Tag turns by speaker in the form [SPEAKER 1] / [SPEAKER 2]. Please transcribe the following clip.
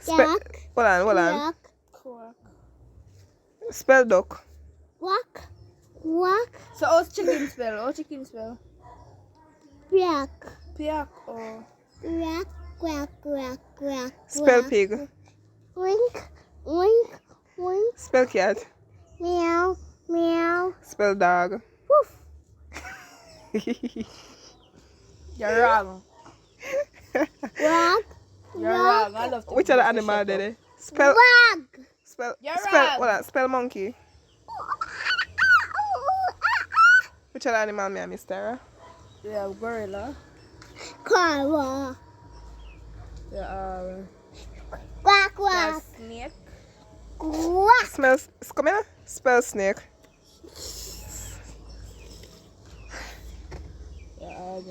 [SPEAKER 1] Duck.
[SPEAKER 2] Hold on.
[SPEAKER 1] Duck.
[SPEAKER 3] Quack.
[SPEAKER 2] Spell duck.
[SPEAKER 1] Quack. Quack.
[SPEAKER 3] So how's chicken spell? How's chicken spell?
[SPEAKER 1] Quack.
[SPEAKER 3] Piak or
[SPEAKER 1] Quack. Quack. Quack. Quack.
[SPEAKER 2] Spell pig.
[SPEAKER 1] Wink. Wink. Wink.
[SPEAKER 2] Spell cat.
[SPEAKER 1] Meow. Meow.
[SPEAKER 2] Spell dog.
[SPEAKER 1] Woof.
[SPEAKER 3] you're wrong.
[SPEAKER 1] Quack.
[SPEAKER 3] You're wrong. I love to
[SPEAKER 2] Which other animal did it? Spell
[SPEAKER 1] Quack.
[SPEAKER 3] You're
[SPEAKER 2] spell
[SPEAKER 3] wrong.
[SPEAKER 2] hold on. Spell monkey. Which other animal me Miss Tara?
[SPEAKER 3] Yeah, gorilla.
[SPEAKER 1] Quack.
[SPEAKER 3] Yeah,
[SPEAKER 1] Quack.
[SPEAKER 3] yeah,
[SPEAKER 1] Quack.
[SPEAKER 3] snake.
[SPEAKER 1] Quack.
[SPEAKER 2] Come here. Spell snake.
[SPEAKER 3] Yeah,